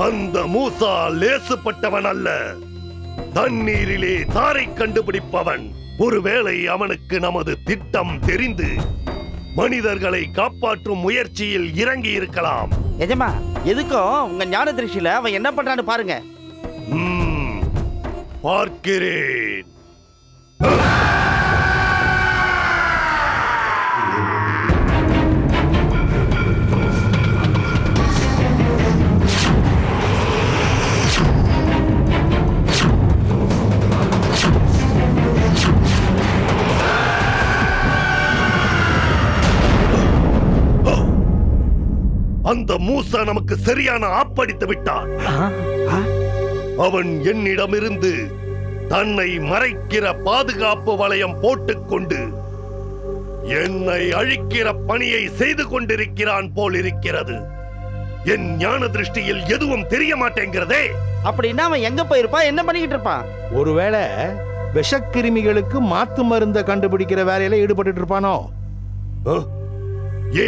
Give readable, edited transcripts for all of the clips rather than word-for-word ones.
அந்த மூசா லேசுப்பட்டவன் அல்ல, தண்ணீரிலே தாரை கண்டுபிடிப்பவன். ஒருவேளை அவனுக்கு நமது திட்டம் தெரிந்து மனிதர்களை காப்பாற்றும் முயற்சியில் இறங்கி இருக்கலாம். எஜமா, எதுக்கும் உங்க ஞான திருஷ்டில அவன் என்ன பண்றான்னு பாருங்க. பார்க்கிறேன். அந்த மூசா நமக்கு சரியான ஆப்படித்து விட்டான். அவன் என்னிடமிருந்து தன்னை மறைக்கிற பாதுகாப்பு வளையம் போட்டுக்கொண்டு என்னை அழிக்கிற பணியை செய்து கொண்டிருக்கிறான் போல் இருக்கிறது. என் ஞான திருஷ்டியில் எதுவும் தெரிய மாட்டேங்கிறதே. அப்படின்னா அவன் எங்க போயிருப்பான், என்ன பண்ணிக்கிட்டு இருப்பான்? ஒருவேளை விஷக்கிருமிகளுக்கு மாத்து மருந்த கண்டுபிடிக்கிற வேலையில ஈடுபட்டு இருப்பானோ?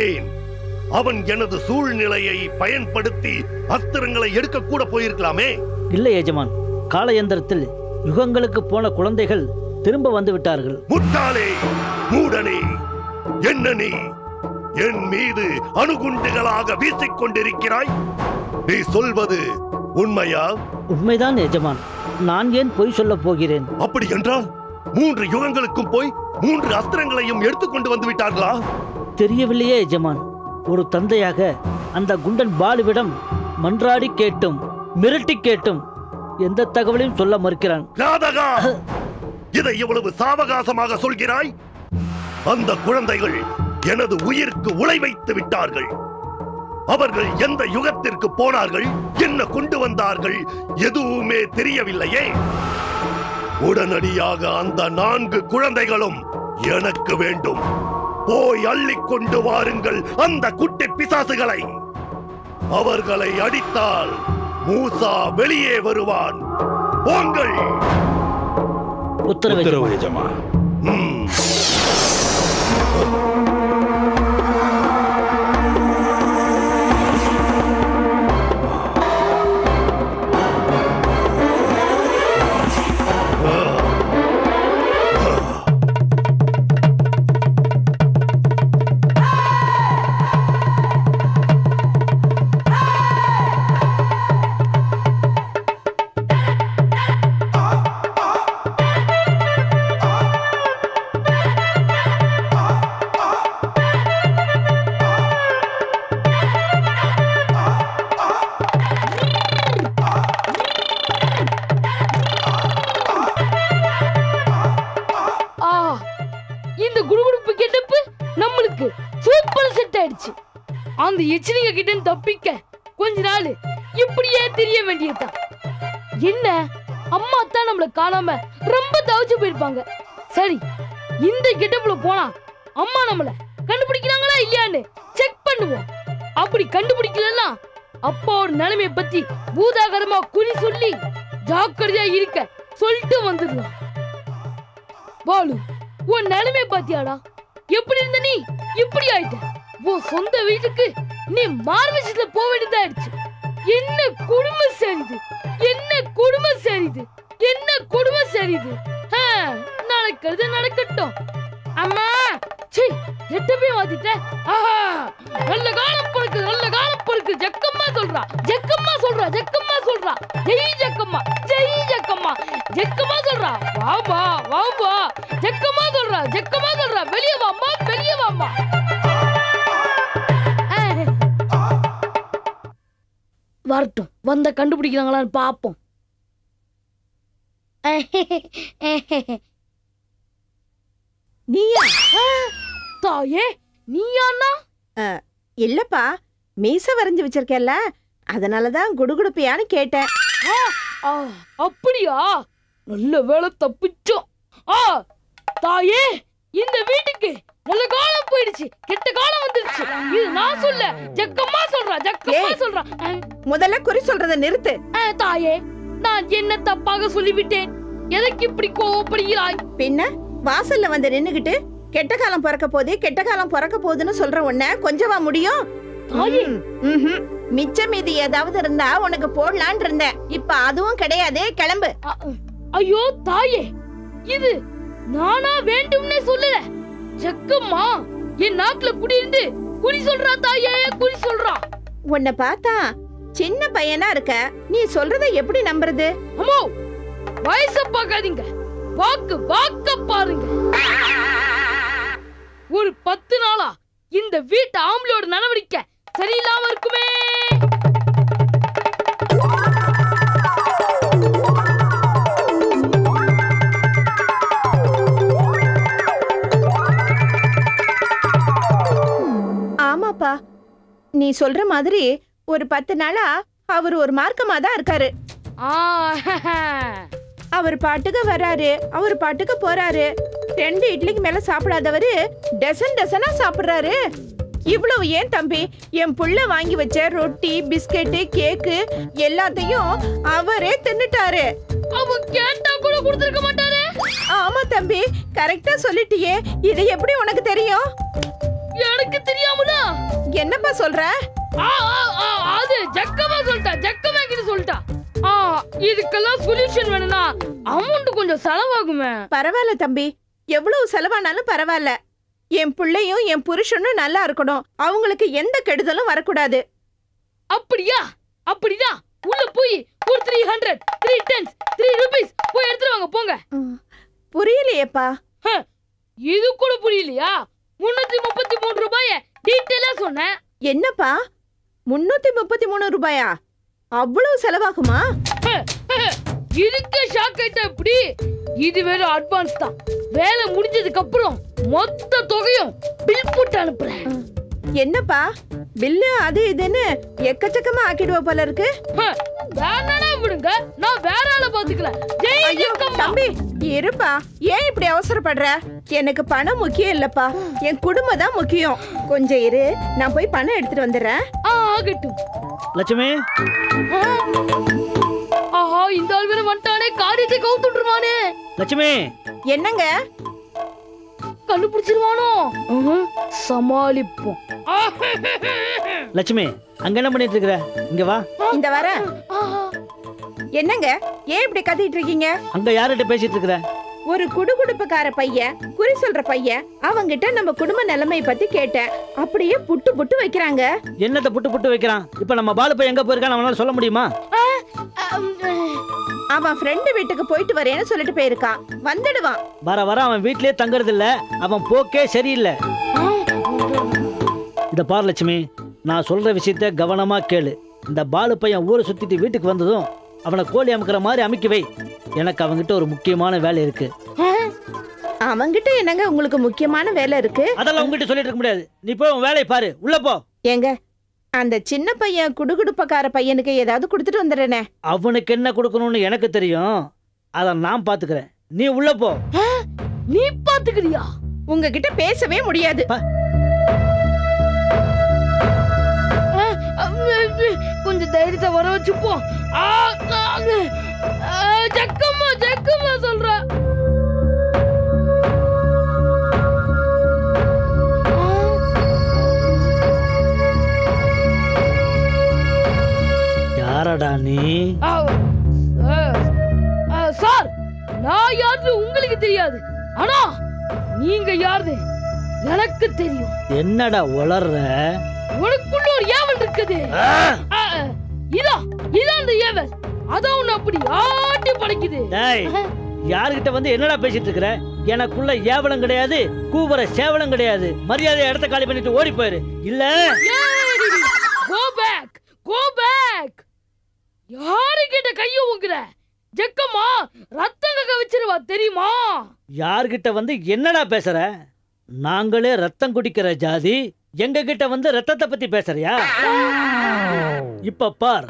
ஏன் அவன் எனது சூழ்நிலையை பயன்படுத்தி அஸ்திரங்களை எடுக்க கூட போயிருக்கலாமே. இல்லை எஜமான், காலயந்திரத்தில் யுகங்களுக்கு போன குழந்தைகள் திரும்ப வந்து விட்டார்கள். முட்டாளே, மூடனே, என்ன நீ என் மீது அணுகுண்டுகளாக வீசிக்கொண்டிருக்கிறாய்? நீ சொல்வது உண்மையா? உண்மைதான் எஜமான், நான் ஏன் பொய் சொல்ல போகிறேன்? அப்படி என்றால் 3 யுகங்களுக்கும் போய் 3 அஸ்திரங்களையும் எடுத்துக்கொண்டு வந்து விட்டார்களா? தெரியவில்லையே எஜமான். ஒரு தந்தையாக அந்த குண்டன் பாலுவிடம் மன்றாடி கேட்டும் மிரட்டி கேட்டும் எந்த தகவலையும் சொல்ல மறுக்கிறான். இதை எவ்வளவு சாவகாசமாக சொல்கிறாய்? அந்த குழந்தைகள் எனது உயிருக்கு உலை வைத்து விட்டார்கள். அவர்கள் எந்த யுகத்திற்கு போனார்கள், என்ன கொண்டு வந்தார்கள், எதுவுமே தெரியவில்லையே. உடனடியாக அந்த 4 குழந்தைகளும் எனக்கு வேண்டும். போய் அள்ளிக்கொண்டு வாருங்கள் அந்த குட்டி பிசாசுகளை. அவர்களை அடித்தால் மூசா வெளியே வருவான். போங்கள். உத்தரவு எஜமான். அந்த எச்சனிங்க கிட்ட தப்பிக்க கொஞ்ச நாள் இப்படியே தெரிய வேண்டியதுதான். என்ன அம்மா தான் நம்மள காணாம ரொம்ப தவிச்சு போயிருப்பாங்க. சரி, இந்த கெட்டப்ல போனா அம்மா நம்மள கண்டுபிடிக்கிறாங்களா இல்லையான்னு செக் பண்ணுவோம். அப்படி கண்டுபிடிக்கலன்னா அப்பாவோட நிலைமையை பத்தி பூதாகரமா குறி சொல்லி ஜாக்கிரதையா இருக்க சொல்லிட்டு வந்துடலாம். பாலு, உன் நிலைமை பாத்தியாடா? எப்படி இருந்த நீ இப்படி ஆயிட்ட? உன் சொந்த வீட்டுக்கு நீ மார்வெஸ்ட்ல போக வேண்டியதாயிடுச்சு. என்ன குடும்பம் சரிது, என்ன குடும்பம் சரிது, என்ன குடும்பம் சரிது. நடக்கிறது நடக்கட்டும். அம்மா சீ, எட்டப்பே வாத்திட்ட. நல்ல காலம் பொறுக்கு, நல்ல காலம் பொறுக்கு. ஜக்கம்மா சொல்றா, ஜக்கம்மா சொல்றா, ஜக்கம்மா சொல்றா. ஜெய் ஜக்கம்மா, ஜெய் ஜக்கம்மா, ஜக்கம்மா சொல்றா. வாமா வாமா, ஜக்கம்மா சொல்றா, ஜக்கம்மா சொல்றா. வெளியே வாமா, வெளியே வாமா. வரட்டும், வந்த கண்டுபிடிக்கிறாங்களான்னு பாப்போம். நீயா? தாயே, நீயாண்ணா? இல்லப்பா, மீச வரைஞ்சு வச்சிருக்கேல்ல, அதனாலதான் குடுகுடுப்பியான்னு கேட்டேன். அப்படியா? நல்ல வேலை தப்பிச்சோம். தாயே, இந்த வீட்டுக்கு நல்ல காலம் போயிடுச்சு, கெட்ட காலம் வந்துருச்சு. இது நான் சொல்ல, ஜக்கம்மா சொல்றா. முதல்ல குறி சொல்றத நிறுத்து. தாயே, நான் என்ன தப்பாக சொல்லிவிட்டேன்? எதற்கு இப்படி கோவப்படுகிறாய்? பின்ன வாசல்ல வந்து நின்னுகிட்டு கெட்ட காலம் பிறக்க போகுதுன்னு சொல்ற உன்ன கொஞ்சமா முடியும்? மிச்ச மீதி ஏதாவது இருந்தா உனக்கு போடலான் இருந்தேன். இப்ப அதுவும் கிடையாது, கிளம்பு. ஐயோ தாயே, இது நானா வேண்டும்னே சொல்லல. ஜக்கம்மா என் நாக்குல குடியிருந்து குறி சொல்றா தாயே, குறி சொல்றா. உன்னை பார்த்தா சின்ன பையனா இருக்க, நீ சொல்றத எப்படி நம்புறது? அம்மா, வயச பார்க்காதீங்க, வாக்க பாருங்க. ஒரு 10 நாளா இந்த வீட்டு ஆம்பளோட நடவடிக்கை சரியில்லாம இருக்குமே. ஆமாப்பா, நீ சொல்ற மாதிரி ஒரு 10 நாளா அவர் ஒரு மார்க்கமா தான் இருக்காரு. அவர் பாட்டுக்கு வராரு, அவர் பாட்டுக்கு போறாரு. 2 இட்லிக்கு மேல சாப்பிடாதவரு டசனா சாப்பிடுறாரு. இவ்வளவு ஏன் தம்பி? என் புள்ள வாங்கி வச்ச ரொட்டி, பிஸ்கெட்டு, கேக்கு எல்லாத்தையும் அவரே தின்னுட்டாரு. அவ கேட்டா கூட கொடுத்திருக்க மாட்டாரு. ஆமா தம்பி, கரெக்டா சொல்லிட்டியே. இது எப்படி உனக்கு தெரியும்? எனக்கு தெரியாமடா. என்னப்பா சொல்ற? அது ஜக்கமா சொல்லிட்டா. இதுக்கெல்லாம் சொல்யூஷன் வேணும்னா அமௌண்ட் கொஞ்சம் செலவாகுமே. பரவாயில்ல தம்பி, எவ்வளவு செலவானாலும் பரவாயில்ல. என் பிள்ளையும் என் புருஷனும் நல்லா இருக்கணும், அவங்களுக்கு எந்த கெடுதலும் வரக்கூடாது. அப்படியா? அப்படிதான். உள்ள போய் ஒரு 300, 3 tens, 3 rupees போய் எடுத்துட்டு வாங்க, போங்க. புரியலையேப்பா. இது கூட புரியலையா? 333 ரூபாய டீடைலா சொன்னேன். என்னப்பா 333 ரூபாயா? அவ்வளவு செலவாகுமா? இதுக்கு ஷாக் ஆயிட்ட எப்படி? இது வேற அட்வான்ஸ் தான். வேலை முடிஞ்சதுக்கு அப்புறம் மொத்த தொகையும் பில் போட்டு அனுப்புறேன். என்னப்பா பில்லு அது இதுன்னு எக்கச்சக்கமா ஆக்கிடுவ போல இருக்கு. வேணானா விடுங்க, நான் வேற ஆள பாத்துக்கிறேன். தம்பி இருப்பா, ஏன் இப்படி அவசரப்படுற? எனக்கு பணம் முக்கியம் இல்லப்பா, என் குடும்பம் தான் முக்கியம். கொஞ்சம் இரு, நான் போய் பணம் எடுத்துட்டு வந்துடுறேன். ஆகட்டும். லட்சுமி, ஆஹா, இந்த ஆள் வேற வந்துட்டானே, காரியத்தை கவுத்துட்டுருவானே. லட்சுமி. என்னங்க? கண்டுபிடிச்சிருவானோ? சமாளிப்போம். லட்சுமி, அங்க என்ன பண்ணிட்டு இருக்கற? இங்க வா. இந்த வர. என்னங்க, ஏன் இப்படி கத்திட்டு இருக்கீங்க? அங்க யார்கிட்ட பேசிட்டு இருக்கற? ஒரு குடுகுடுப்புக்கார பையன், குறி சொல்ற பையன், அவங்கிட்ட நம்ம குடும்ப நிலைமை பத்தி கேட்டேன். அப்படியே புட்டு புட்டு வைக்கிறாங்க. என்னத்த புட்டு புட்டு வைக்கிறான்? இப்ப நம்ம பாலு பையன் எங்க போயிருக்கான் அவனால சொல்ல முடியுமா? அவன் ஃப்ரெண்டு வீட்டுக்கு போயிட்டு வரேன்னு சொல்லிட்டு போயிருக்கான், வந்துடுவான். வர வர அவன் வீட்லயே தங்கறது இல்ல, அவன் போக்கே சரியில்லை. இத பாரு லட்சுமி, நான் சொல்ற விஷயத்த கவனமா கேளு. இந்த பாலு பையன் ஊரை சுத்திட்டு வீட்டுக்கு வந்ததும் அவனை கோழி அமுக்கிற மாதிரி அமுக்கி வை. எனக்கு அவங்கிட்ட ஒரு முக்கியமான வேலை இருக்கு. அவங்கிட்ட என்னங்க உங்களுக்கு முக்கியமான வேலை இருக்கு? அதெல்லாம் உங்ககிட்ட சொல்லிட்டு இருக்க முடியாது. நீ போய் உன் வேலையை பாரு, உள்ள போ. ஏங்க, அந்த சின்ன பையன் குடுகுடுப்பக்கார பையனுக்கு ஏதாவது கொடுத்துட்டு வந்துடுறேனே. அவனுக்கு என்ன கொடுக்கணும்னு எனக்கு தெரியும், அத நான் பாத்துக்கிறேன். நீ உள்ள போ. நீ பாத்துக்கிறியா? உங்ககிட்ட பேசவே முடியாது. கொஞ்சம் தைரியத்தை வர வச்சுப்போம். ஜக்கம்மா ஜக்கம்மா சொல்ற. யாரடா நீ? சார், நான் யாரு உங்களுக்கு தெரியாது, ஆனா நீங்க யாரு எனக்கு தெரியும். என்னடா உளர்ற? உனக்குள்ள ஒரு ஏவல் இருக்குது. இதான் அந்த ஏவல். அதான் உன்னை அப்படி ஆட்டி படைக்குது. யாருகிட்ட வந்து என்னடா பேசிட்டு இருக்கிற? எனக்குள்ள ஏவலம் கிடையாது, கூவர சேவலம் கிடையாது. மரியாதை இடத்த காலி பண்ணிட்டு ஓடி போயிரு. இல்ல கோ பேக். யாருகிட்ட கைய ஊங்குற? ஜக்கம்மா ரத்தம் கக்க வச்சிருவா, தெரியுமா? யார்கிட்ட வந்து என்னடா பேசுற? நாங்களே ரத்தம் குடிக்கிற ஜாதி, எங்க கிட்ட வந்து ரத்தத்தை பத்தி பேசுறியா? இப்ப பார்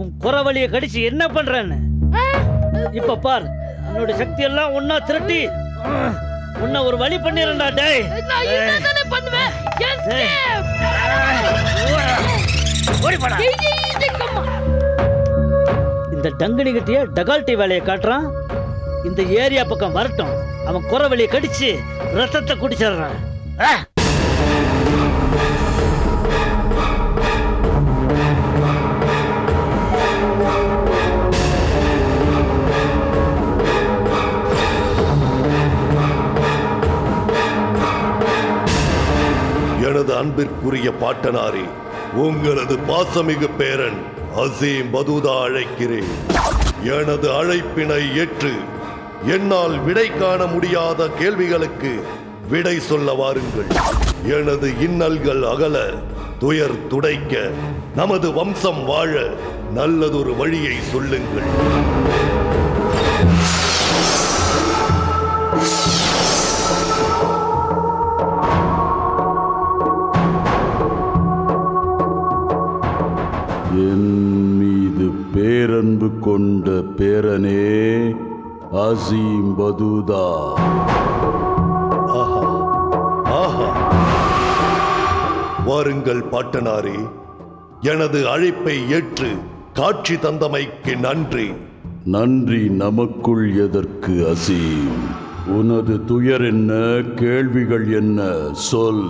உன் குறவழிய கடிச்சு என்ன பண்றேன்னு. இப்ப பார் உன்னோட சக்தி எல்லாம் ஒன்னா திரட்டி உன்னை ஒரு வழி பண்ணிடுறா. டேய் நான் என்னதானே பண்ணுவேன்? ஓடி போடா. இந்த டங்கனி கிட்டிய டகால்ட்டி வேலையை காட்டுறான். இந்த ஏரியா பக்கம் வரட்டும், அவன் குறவழியை கடிச்சு ரத்தத்தை குடிச்சிடுறான். எனது அன்பிற்குரிய பாட்டனாரே, உங்களது பாசமிகு பேரன் அசீம் பதூதா அழைக்கிறேன். எனது அழைப்பினை ஏற்று என்னால் விடை காண முடியாத கேள்விகளுக்கு விடை சொல்ல வாருங்கள். எனது இன்னல்கள் அகல, துயர் துடைக்க, நமது வம்சம் வாழ நல்லதொரு வழியை சொல்லுங்கள். என் மீது பேரன்பு கொண்ட பேரனே அசீம் பதூதா. ஆஹா ஆஹா, வாருங்கள் பாட்டனாரே, எனது அழைப்பை ஏற்று காட்சி தந்தமைக்கு நன்றி. நன்றி நமக்குள் எதற்கு அசீம்? உனது துயர் என்ன, கேள்விகள் என்ன, சொல்.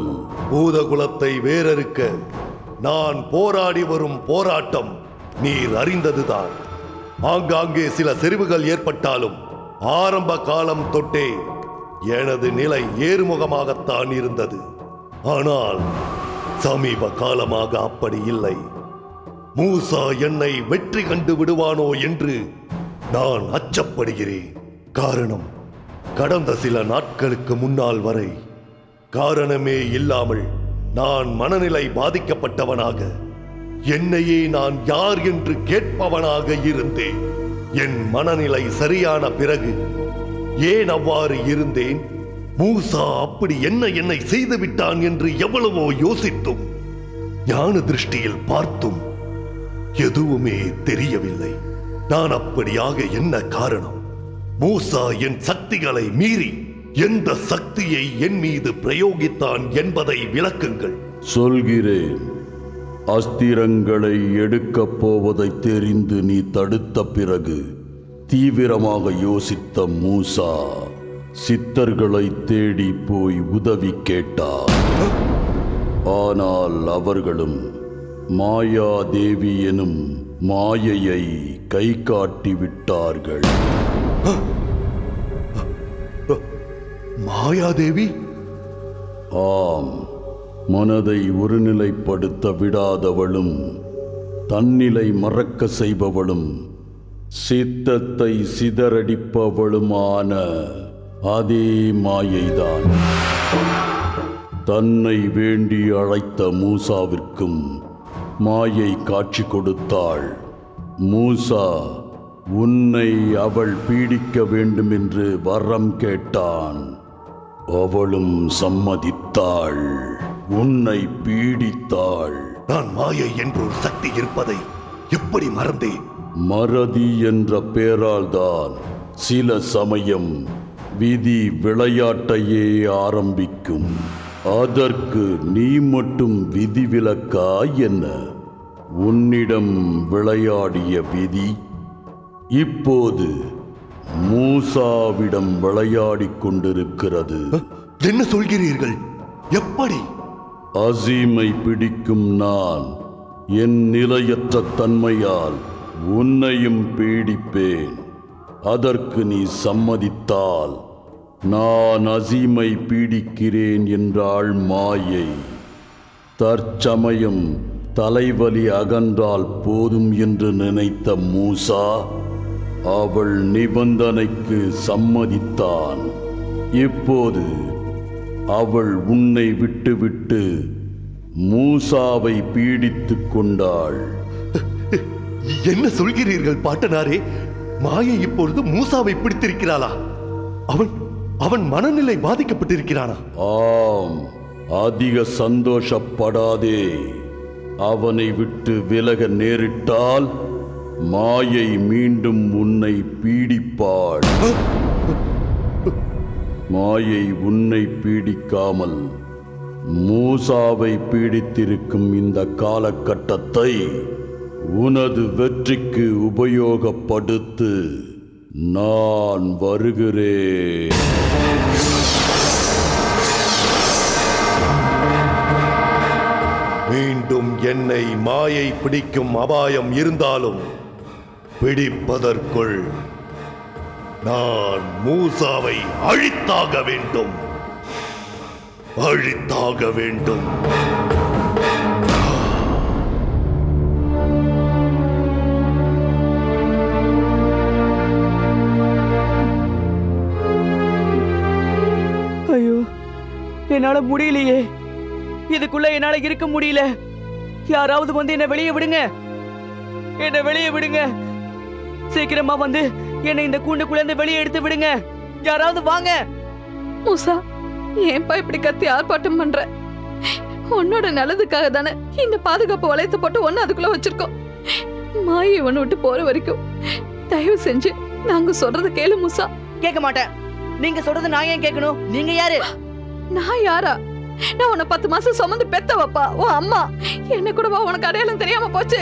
பூதகுலத்தை வேறறுக்க நான் போராடி வரும் போராட்டம் நீர் அறிந்ததுதான். ஆங்காங்கே சில செறிவுகள் ஏற்பட்டாலும் ஆரம்ப காலம் தொட்டே எனது நிலை ஏறுமுகமாகத்தான் இருந்தது. ஆனால் சமீப காலமாக அப்படி இல்லை. மூசா என்னை வெற்றி கண்டு விடுவானோ என்று நான் அச்சப்படுகிறேன். காரணம், கடந்த சில நாட்களுக்கு முன்னால் வரை காரணமே இல்லாமல் நான் மனநிலை பாதிக்கப்பட்டவனாக, என்னையே நான் யார் என்று கேட்பவனாக இருந்தேன். என் மனநிலை சரியான பிறகு ஏன் அவ்வாறு இருந்தேன், மூசா அப்படி என்னை செய்து விட்டான் என்று எவ்வளவோ யோசித்தும் ஞான திருஷ்டியில் பார்த்தும் எதுவுமே தெரியவில்லை. நான் அப்படியாக என்ன காரணம்? மூசா என் சக்திகளை மீறி எந்த சக்தியை என் மீது பிரயோகித்தான் என்பதை விளக்குங்கள். சொல்கிறேன். அஸ்திரங்களை எடுக்கப் போவதை தெரிந்து நீ தடுத்த பிறகு தீவிரமாக யோசித்த மூசா சித்தர்களை தேடி போய் உதவி கேட்டார். ஆனால் அவர்களும் மாயாதேவி எனும் மாயையை கை காட்டி விட்டார்கள். மாயாதேவி? ஆம், மனதை ஒருநிலைப்படுத்த விடாதவளும், தன்னிலை மறக்க செய்பவளும், சித்தத்தை சிதறடிப்பவளுமான அதே மாயைதான். தன்னை வேண்டி அழைத்த மூசாவிற்கும் மாயை காட்சி கொடுத்தாள். மூசா உன்னை அவள் பீடிக்க வேண்டும் என்று வரம் கேட்டான். அவளும் சம்மதித்தாள், உன்னை பீடித்தாள். நான் மாயை என்றொரு சக்தி இருப்பதை எப்படி மறந்தேன்? மறதி என்ற பெயரால் தான் சில சமயம் விதி விளையாட்டையே ஆரம்பிக்கும். அதற்கு நீ மட்டும் விதிவிலக்கா என்ன? உன்னிடம் விளையாடிய விதி இப்போது மூசாவிடம் விளையாடிக் கொண்டிருக்கிறது. என்ன சொல்கிறீர்கள்? எப்படி? அசீமை பிடிக்கும் நான் என் நிலையற்ற தன்மையால் உன்னையும் பீடிப்பேன். அதற்கு நீ சம்மதித்தால் நான் அசீமை பீடிக்கிறேன் என்றாள் மாயை. தற்சமயம் தலைவலி அகன்றால் போதும் என்று நினைத்த மூசா அவள் நிபந்தனைக்கு சம்மதித்தான். இப்போது அவள் உன்னை விட்டுவிட்டு மூசாவை பீடித்துக் கொண்டாள். என்ன சொல்கிறீர்கள் பாட்டனாரே? மாயை இப்பொழுது மூசாவை பிடித்திருக்கிறாளா? அவன் மனநிலை பாதிக்கப்பட்டிருக்கிறானா? ஆம், அதிக சந்தோஷப்படாதே. அவனை விட்டு விலக நேரிட்டால் மாயை மீண்டும் உன்னை பீடிப்பாள். மாயை உன்னை பீடிக்காமல் மூசாவை பீடித்திருக்கும் இந்த காலகட்டத்தை உனது வெற்றிக்கு உபயோகப்படுத்து. நான் வருகிறேன். மீண்டும் என்னை மாயை பிடிக்கும் அபாயம் இருந்தாலும் பிடிப்பதற்குள் நான் மூசாவை அழித்தாக வேண்டும். அழித்தாக வேண்டும். ஐயோ, என்னால முடியலையே. இதுக்குள்ள என்னால இருக்க முடியல. யாராவது வந்து என்ன வெளியே விடுங்க. என்ன வெளியே விடுங்க. சீக்கிரமா வந்து என்னை இந்த கூண்டுக்குள்ள இருந்து வெளியே எடுத்து விடுங்க. யாராவது வாங்க. மூசா, ஏன்பா இப்படி கத்தி ஆர்ப்பாட்டம் பண்ற? உன்னோட நல்லதுக்காக தானே இந்த பாதுகாப்பு வளையத்தை போட்டு ஒன்னு அதுக்குள்ள வச்சிருக்கோம். மாயை ஒன்னு விட்டு போற வரைக்கும் தயவு செஞ்சு நாங்க சொல்றத கேளு மூசா. கேட்க மாட்டேன். நீங்க சொல்றது நான் ஏன் கேட்கணும்? நீங்க யாரு? நான் யாரா? நான் உன்னை 10 மாசம் சுமந்து பெத்தவப்பா, உன் அம்மா. என்ன கூட உனக்கு அடையாளம் தெரியாம போச்சு.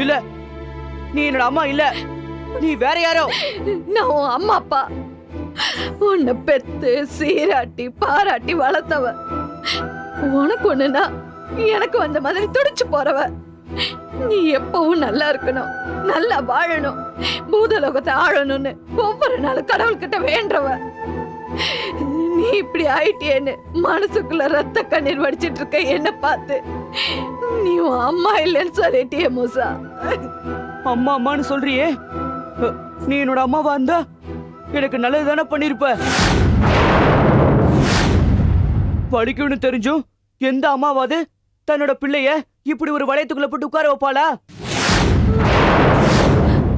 இல்ல, நீ என்னோட அம்மா இல்ல. நீ வேற யாரோ. நான் உன் அம்மா அப்பா. உன்னை பெத்து சீராட்டி பாராட்டி வளர்த்தவ. உனக்கு ஒண்ணுனா எனக்கு வந்த மாதிரி துடிச்சு போறவ. நீ எப்பவும் நல்லா இருக்கணும், நல்லா வாழணும், பூதலோகத்தை ஆளணும்னு ஒவ்வொரு நாளும் கடவுள்கிட்ட வேண்டவ. நீ இப்படி ஆயிட்டியேன்னு மனசுக்குள்ள ரத்த கண்ணீர் வடிச்சிட்டு இருக்க என்ன பார்த்து நீ உன் அம்மா இல்லைன்னு சொல்லிட்டியே மூசா. அம்மா அம்மான்னு சொல்றியே. நீ என்னோட அம்மாவா இருந்தா எனக்கு நல்லது தானே பண்ணிருப்ப. படிக்கும்னு தெரிஞ்சும் எந்த அம்மாவாது தன்னோட பிள்ளைய இப்படி ஒரு வளையத்துக்குள்ள போட்டு உட்கார வைப்பாளா?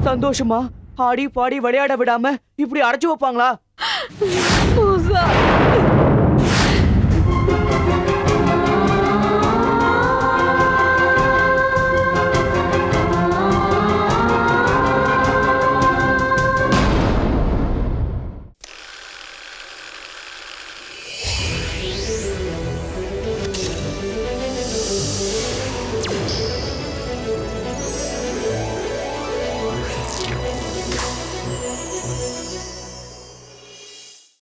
சந்தோஷமா ஆடி பாடி விளையாட விடாம இப்படி அடைச்சு வைப்பாங்களா?